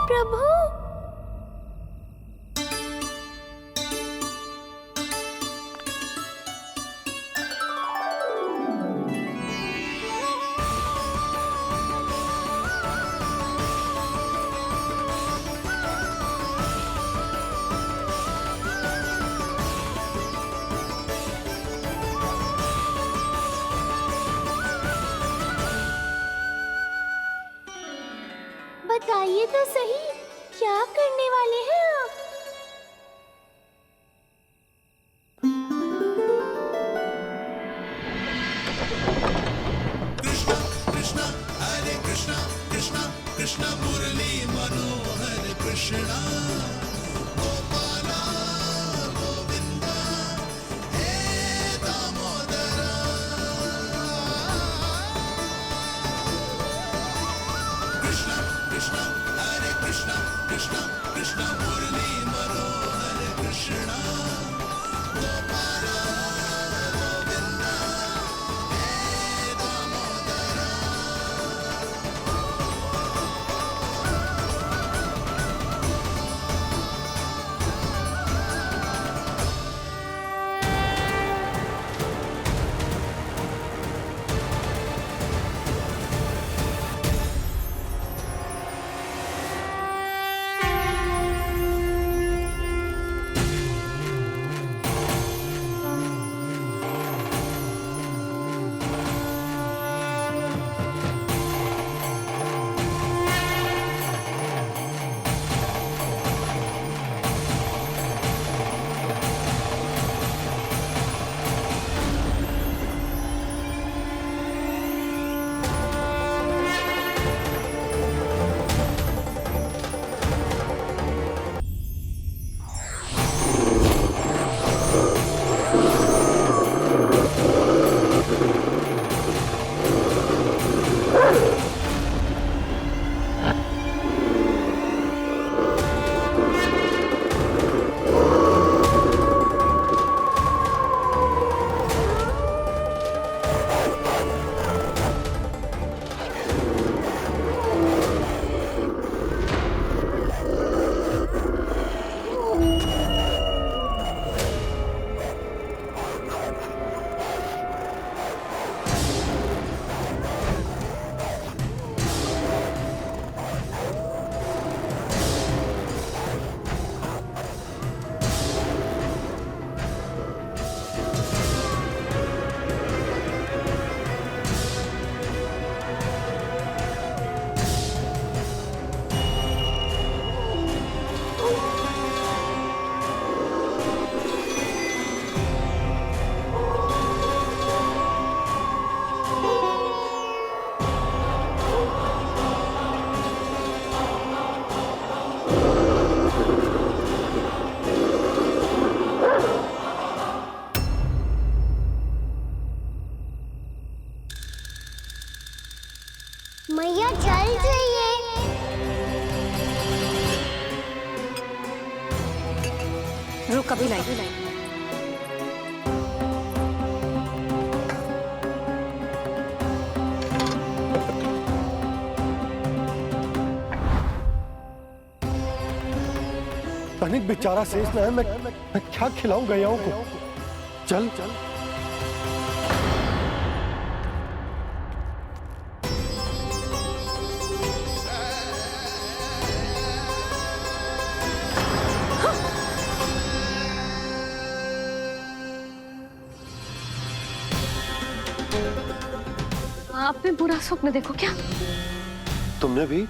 प्रभु, बताइए तो सही, क्या करने वाले हैं आप? रुक अभी लाई। तनिक बेचारा शेष ना है, मैं क्या खिलाऊं गयाओं को। चल चल आपने बुरा स्वप्न देखो क्या? तुमने भी?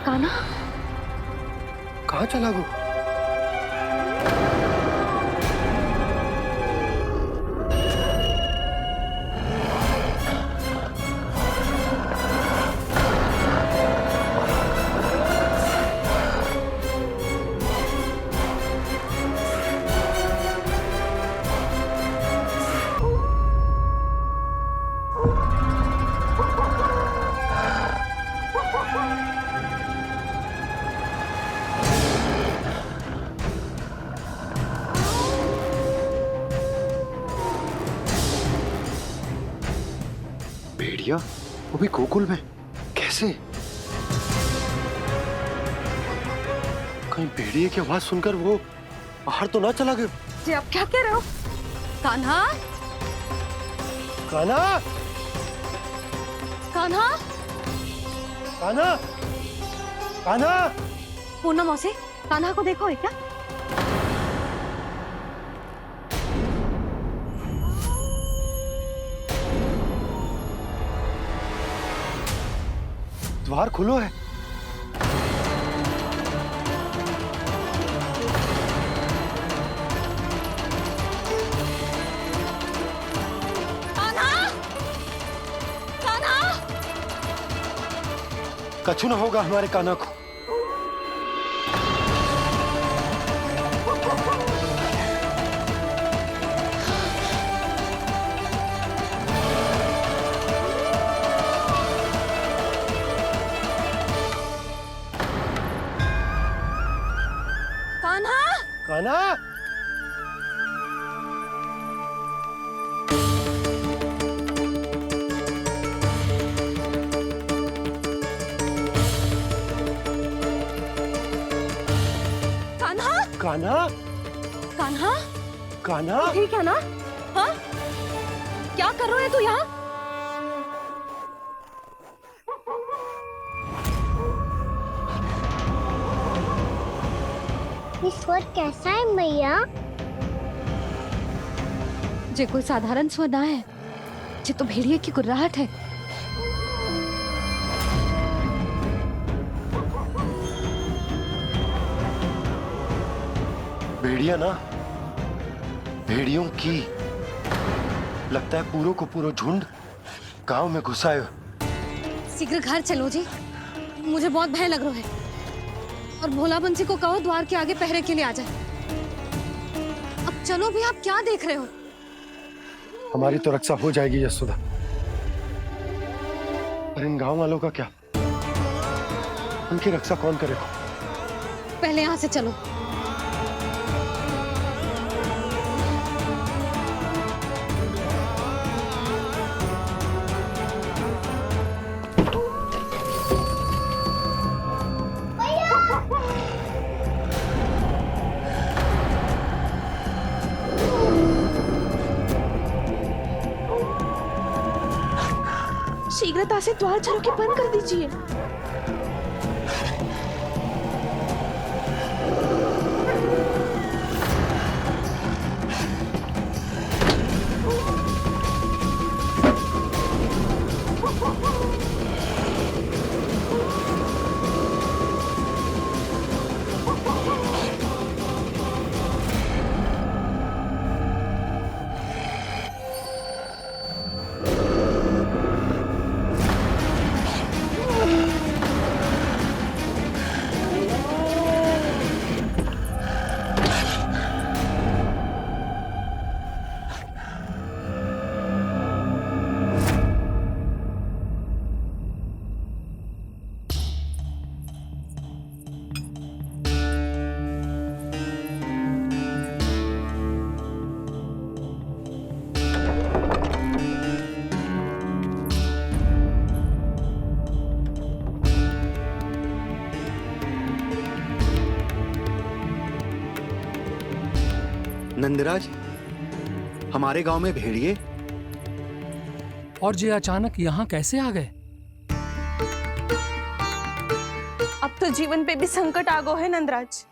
कान्हा कहाँ चला गो? भेड़िया वो भी गोकुल में कैसे? कहीं भेड़िए की आवाज सुनकर वो बाहर तो ना चला गया? जी आप क्या कह रहे हो? कान्हा, कान्हा, कान्हा, कान्हा, कान्हा। पूनम मौसी, कान्हा को देखो है क्या? द्वार खुलो है। कान्हा, कान्हा, कछु ना होगा हमारे कान्हा को। कान्हा, कान्हा, कान्हा, कान्हा, कान्हा। ठीक है ना? हाँ? क्या कर रहे हो तू यहाँ? ये स्वर कैसा है मैया? जे कोई साधारण स्वर ना है, जे तो भेड़िए की गुर्राहट है। भेड़िया ना, भेड़ियों की लगता है पूरों को पूरा झुंड गांव में घुसा है। शीघ्र घर चलो जी, मुझे बहुत भय लग रहा है। और भोला बंसी को कहो द्वार के आगे पहरे के लिए आ जाए। अब चलो भी, आप क्या देख रहे हो? हमारी तो रक्षा हो जाएगी यशोदा, पर इन गांव वालों का क्या? उनकी रक्षा कौन करेगा? पहले यहाँ से चलो। शीघ्रता से द्वार चारों के बंद कर दीजिए। नंदराज, हमारे गांव में भेड़िए? और ये अचानक यहाँ कैसे आ गए? अब तो जीवन पे भी संकट आ गो है नंदराज।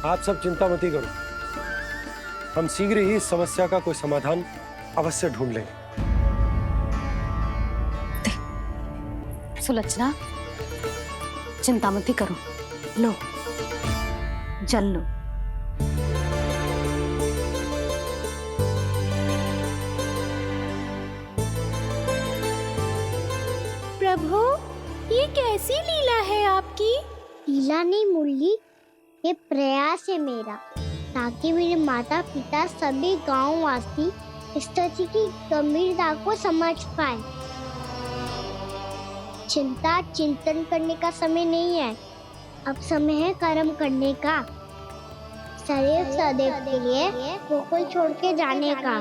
आप सब चिंता मत करो, हम शीघ्र ही इस समस्या का कोई समाधान अवश्य ढूंढ लेंगे। सुलक्षणा, चिंता मत करो, लो जल लो। प्रभु, ये कैसी लीला है आपकी? लीला नहीं मुरली, ये प्रयास है मेरा, ताकि मेरे माता पिता सभी गांव वासी इस स्थिति की गंभीरता को समझ पाए। चिंता चिंतन करने का समय नहीं है, अब समय है कर्म करने का, सदैव सदैव के लिए गोकुल छोड़ के जाने का।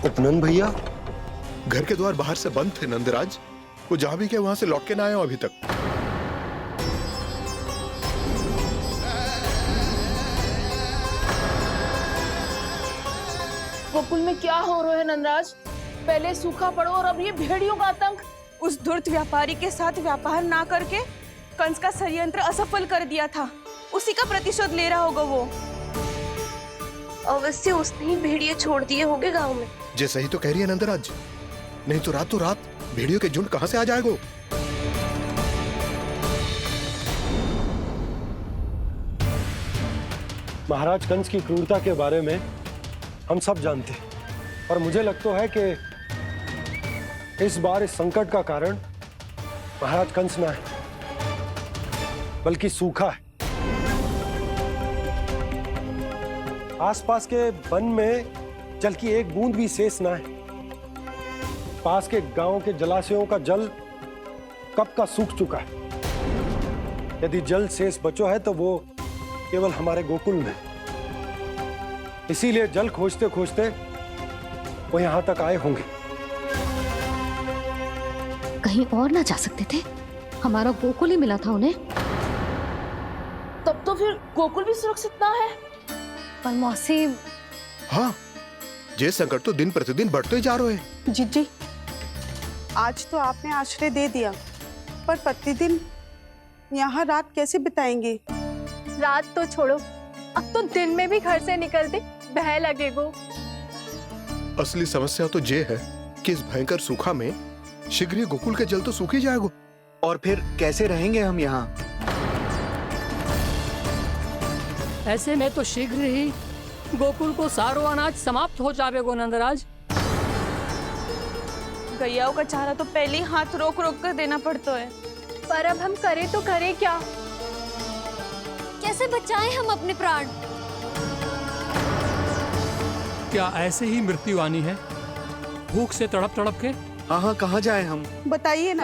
उपनंद भैया, घर के द्वार बाहर से बंद थे नंदराज, वो जहां भी गए वहां से लौट के ना आए हो अभी तक। गोकुल में क्या हो रहा है नंदराज? पहले सूखा पड़ो और अब ये भेड़ियों का आतंक। उस धूर्त व्यापारी के साथ व्यापार ना करके कंस का षड्यंत्र असफल कर दिया था, उसी का प्रतिशोध ले रहा होगा वो। अवश्य उसने ही भेड़िए छोड़ दिए होंगे गांव में। जे सही तो कह रही है नंदराज, नहीं तो रात भेड़ियों के झुंड कहां से आ जाएगा? महाराज कंस की क्रूरता के बारे में हम सब जानते हैं, और मुझे लगता है कि इस बार इस संकट का कारण महाराज कंस ना है, बल्कि सूखा है। आसपास के वन में जल की एक बूंद भी शेष ना है। पास के गांव के जलाशयों का जल कब का सूख चुका है। यदि जल शेष बचो है तो वो केवल हमारे गोकुल में। इसीलिए जल खोजते खोजते वो यहां तक आए होंगे। कहीं और ना जा सकते थे? हमारा गोकुल ही मिला था उन्हें। तब तो फिर गोकुल भी सुरक्षित ना है। पर मौसी, हाँ, ये संकट तो दिन प्रतिदिन बढ़ते जा रहे हैं। जीजी, आज तो आपने आश्रय दे दिया, पर प्रतिदिन यहाँ रात कैसे बिताएंगे? रात तो छोड़ो, अब तो दिन में भी घर से निकलते भय लगेगो। असली समस्या तो ये है कि इस भयंकर सूखा में शीघ्र ही गोकुल के जल तो सूख ही जाएगा। और फिर कैसे रहेंगे हम यहाँ? ऐसे में तो शीघ्र ही गोकुल को सारो अनाज समाप्त हो जाएगो नंदराज। गैयाओं का चारा तो पहले ही हाथ रोक रोक कर देना पड़ता है। पर अब हम करें तो करें क्या? कैसे बचाएं हम अपने प्राण? क्या ऐसे ही मृत्यु आनी है, भूख से तड़प तड़प के? हाँ, कहाँ जाए हम? बताइए ना।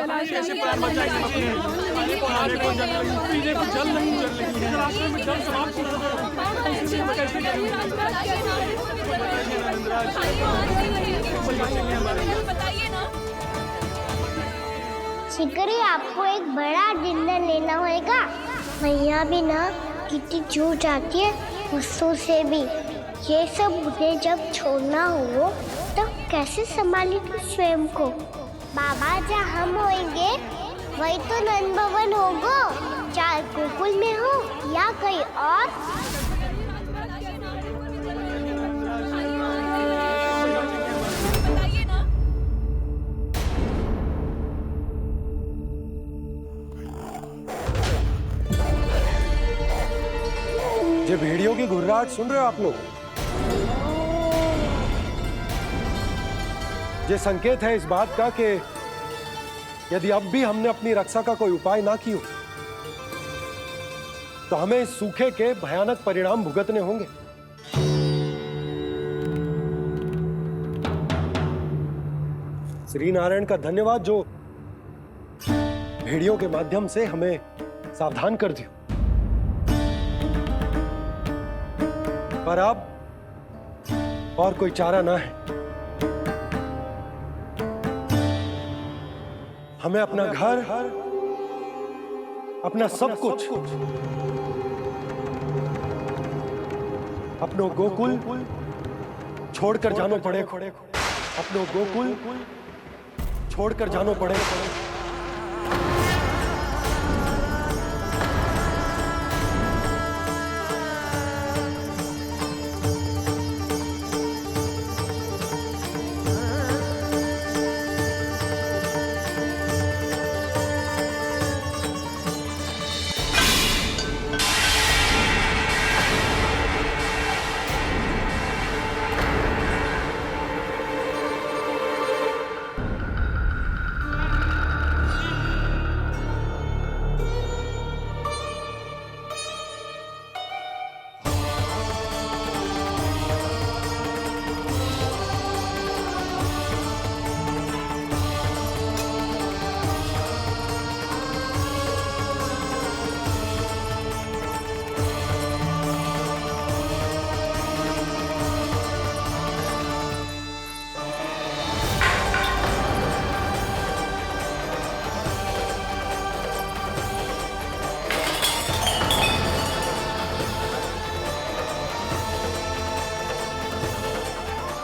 शीघ्र ही आपको एक बड़ा डिनर लेना होगा। मैया भी ना कितनी जूझ आती है गुस्सों से भी। ये सब मुझे जब छोड़ना हो तो कैसे संभालेंगे स्वयं को? बाबा जहाँ हम होंगे वही तो नंद भवन होगा, चाहे गोकुल में हो या कहीं और। ये भेड़ियों की घुर्राहट सुन रहे हो आप लोग? ये संकेत है इस बात का कि यदि अब भी हमने अपनी रक्षा का कोई उपाय ना किया तो हमें इस सूखे के भयानक परिणाम भुगतने होंगे। श्री नारायण का धन्यवाद जो भेड़ियों के माध्यम से हमें सावधान कर दिया। पर अब और कोई चारा ना है। हमें अपना घर, अपना सब कुछ, अपनो गोकुल छोड़कर जानो पड़े। अपनो गोकुल छोड़कर जानो पड़े।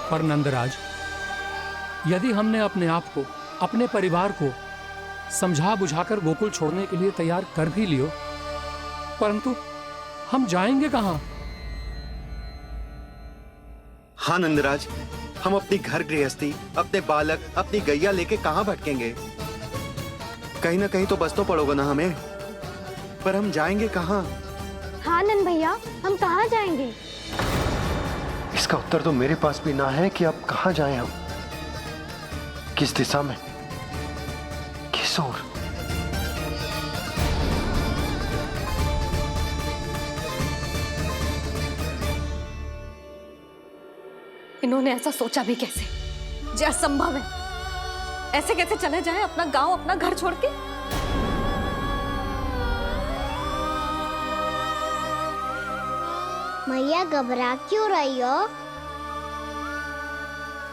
पर नंदराज, यदि हमने अपने आप को, अपने परिवार को समझा बुझाकर गोकुल छोड़ने के लिए तैयार कर भी लियो, परंतु हम जाएंगे कहां? हाँ नंदराज, हम अपनी घर गृहस्थी, अपने बालक, अपनी गैया लेके कहां भटकेंगे? कहीं ना कहीं तो बस तो पड़ोगे ना हमें, पर हम जाएंगे कहां? हाँ नंद भैया, हम कहाँ जाएंगे? इसका उत्तर तो मेरे पास भी ना है कि अब कहां जाएं हम, किस दिशा में, किस ओर। इन्होंने ऐसा सोचा भी कैसे? जो असंभव है। ऐसे कैसे चले जाएं अपना गांव, अपना घर छोड़ के? मैया घबरा क्यों रही हो?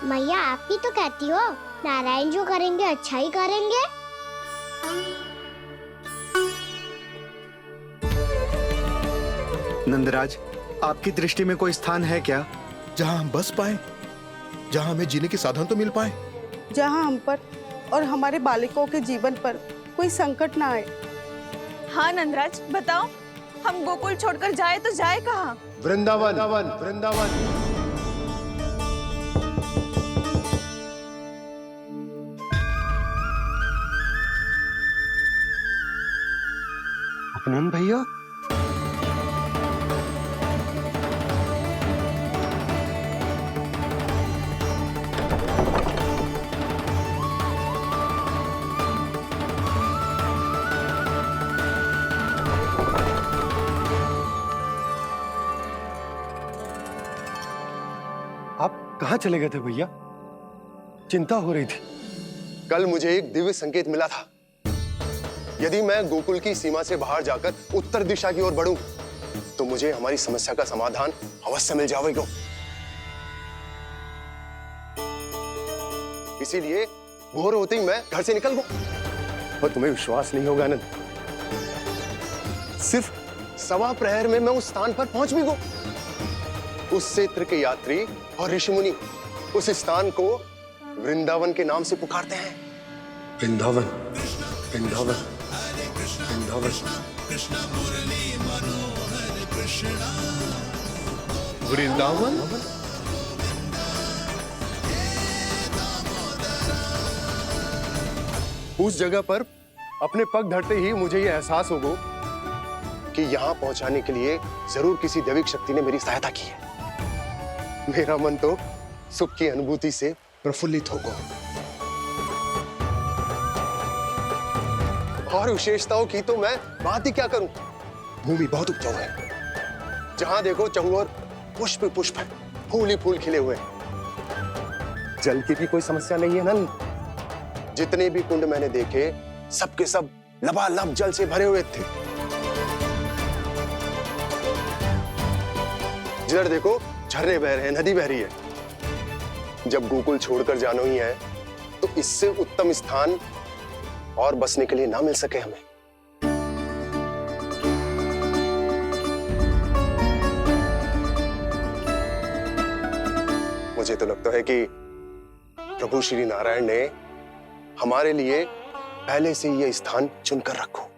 मैया आप ही तो कहती हो नारायण जो करेंगे अच्छा ही करेंगे। नंदराज, आपकी दृष्टि में कोई स्थान है क्या जहां हम बस पाए, जहां हमें जीने के साधन तो मिल पाए, जहाँ हम पर और हमारे बालकों के जीवन पर कोई संकट ना आए। हाँ नंदराज, बताओ, हम गोकुल छोड़कर जाए तो जाए कहाँ? वृंदावन, वृंदावन। अपनन भैया, आप कहाँ चले गए थे भैया? चिंता हो रही थी। कल मुझे एक दिव्य संकेत मिला था। यदि मैं गोकुल की सीमा से बाहर जाकर उत्तर दिशा की ओर बढ़ूं, तो मुझे हमारी समस्या का समाधान अवश्य मिल जाएगा। इसीलिए भोर होते ही मैं घर से निकल गया। और तुम्हें विश्वास नहीं होगा आनंद, सिर्फ 1.25 प्रहर में मैं उस स्थान पर पहुंच भी गया। उस क्षेत्र के यात्री और ऋषिमुनि उस स्थान को वृंदावन के नाम से पुकारते हैं। वृंदावन, वृंदावन, वृंदावन। वृंदावन? उस जगह पर अपने पग धरते ही मुझे यह एहसास होगा कि यहां पहुंचाने के लिए जरूर किसी दैविक शक्ति ने मेरी सहायता की है। मेरा मन तो सुख की अनुभूति से प्रफुल्लित होगा। और विशेषताओं की तो मैं बात ही क्या करूं। भूमि बहुत उपजाऊ है, जहां देखो चहुओर पुष्प पुष्प है, फूल ही फूल खिले हुए। जल की भी कोई समस्या नहीं है नंद। जितने भी कुंड मैंने देखे, सबके सब लबालब जल से भरे हुए थे। जिधर देखो झरने बह रहे हैं, नदी बह रही है। जब गोकुल छोड़कर जाना ही है तो इससे उत्तम स्थान और बसने के लिए ना मिल सके हमें। मुझे तो लगता है कि प्रभु श्री नारायण ने हमारे लिए पहले से यह स्थान चुनकर रखो।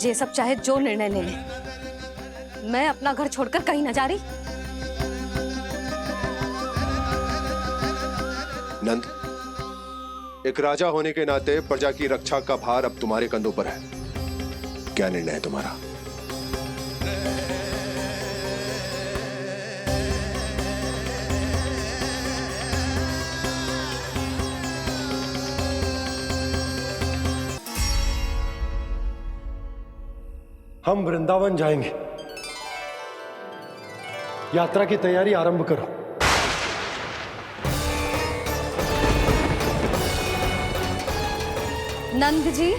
ये सब चाहे जो निर्णय ले ले, मैं अपना घर छोड़कर कहीं न जा रही। नंद, एक राजा होने के नाते प्रजा की रक्षा का भार अब तुम्हारे कंधों पर है। क्या निर्णय है तुम्हारा? हम वृंदावन जाएंगे। यात्रा की तैयारी आरंभ करो। नंद जी,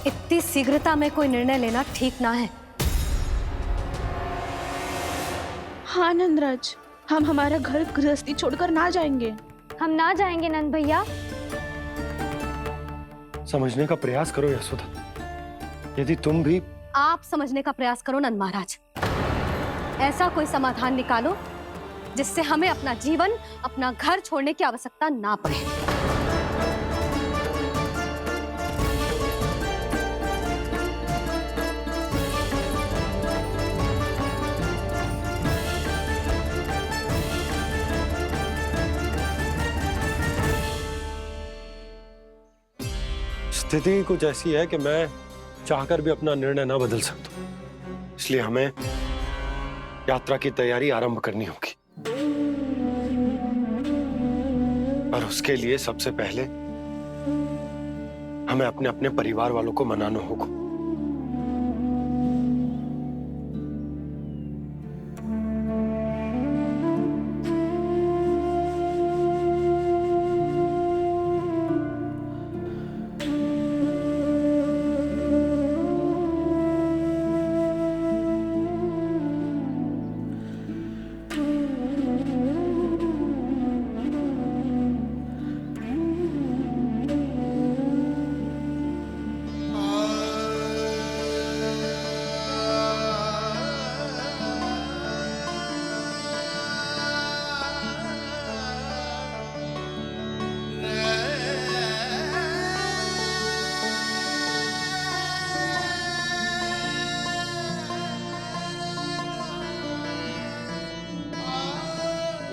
इतनी शीघ्रता में कोई निर्णय लेना ठीक ना है। हाँ नंदराज, हम हमारा घर गृहस्थी छोड़कर ना जाएंगे। हम ना जाएंगे नंद भैया। समझने का प्रयास करो यशोदा। यदि तुम भी आप समझने का प्रयास करो नंद महाराज। ऐसा कोई समाधान निकालो जिससे हमें अपना जीवन, अपना घर छोड़ने की आवश्यकता ना पड़े। स्थिति कुछ ऐसी है कि मैं चाहकर भी अपना निर्णय ना बदल सकता, इसलिए हमें यात्रा की तैयारी आरंभ करनी होगी। और उसके लिए सबसे पहले हमें अपने अपने परिवार वालों को मनाना होगा।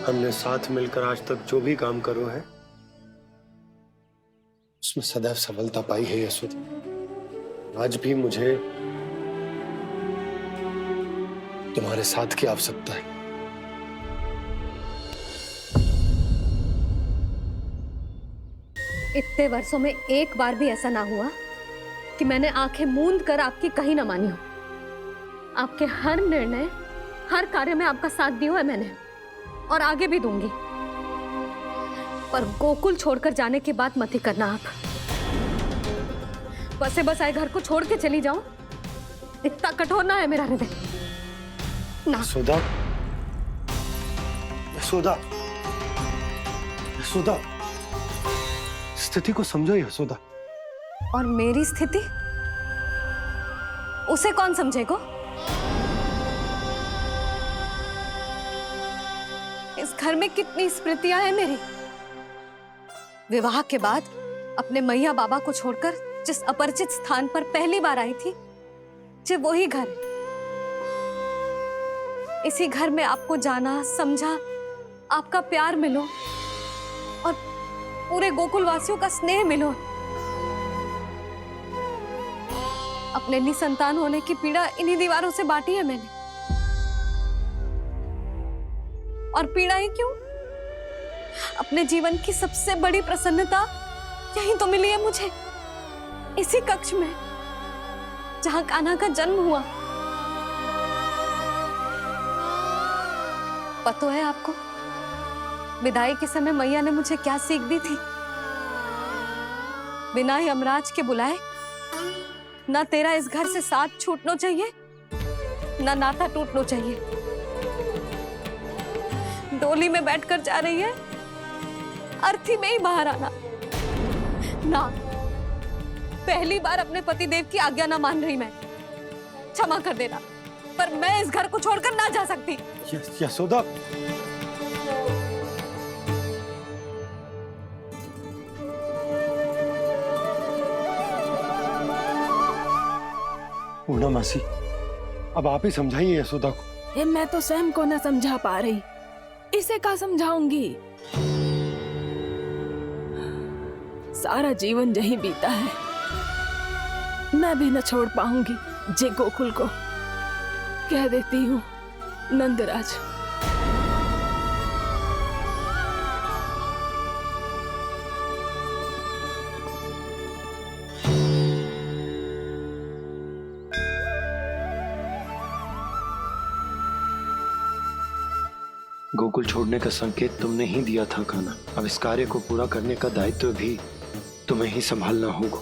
हमने साथ मिलकर आज तक जो भी काम करो है उसमें सदैव सफलता पाई है यशोदा। आज भी मुझे तुम्हारे साथ की आवश्यकता है। इतने वर्षों में एक बार भी ऐसा ना हुआ कि मैंने आंखें मूंद कर आपकी कहीं ना मानी हो। आपके हर निर्णय, हर कार्य में आपका साथ दिया है मैंने, और आगे भी दूंगी। पर गोकुल छोड़कर जाने की बात मत ही करना आप। बसे बसाए घर को छोड़ के चली जाऊं, इतना कठोर ना है मेरा हृदय ना। यशोदा, यशोदा, यशोदा, स्थिति को समझो यशोदा। और मेरी स्थिति उसे कौन समझेगा? इस घर में कितनी स्मृतियां हैं मेरी। विवाह के बाद अपने मैया बाबा को छोड़कर जिस अपरिचित स्थान पर पहली बार आई थी, जो वही घर। इसी घर में आपको जाना, समझा, आपका प्यार मिलो और पूरे गोकुल वासियों का स्नेह मिलो। अपने निसंतान होने की पीड़ा इन्हीं दीवारों से बांटी है मैंने। और पीड़ा ही क्यों? अपने जीवन की सबसे बड़ी प्रसन्नता यही तो मिली है मुझे, इसी कक्ष में जहां कान्हा का जन्म हुआ। पता है आपको विदाई के समय मैया ने मुझे क्या सीख दी थी? बिना यमराज के बुलाए ना तेरा इस घर से साथ छूटना चाहिए, ना नाता टूटना चाहिए। डोली में बैठकर जा रही है, अर्थी में ही बाहर आना ना। पहली बार अपने पति देव की आज्ञा ना मान रही मैं, क्षमा कर देना, पर मैं इस घर को छोड़कर ना जा सकती। यशोदा, पूर्णा मासी, अब आप ही समझाइए यशोदा को। ये मैं तो स्वयं को न समझा पा रही, इसे क्या समझाऊंगी? सारा जीवन यही बीता है, मैं भी न छोड़ पाऊंगी जे गोकुल को। कह देती हूँ नंदराज। गोकुल छोड़ने का संकेत तुमने ही दिया था कान्हा। अब इस कार्य को पूरा करने का दायित्व भी तुम्हें ही संभालना होगा।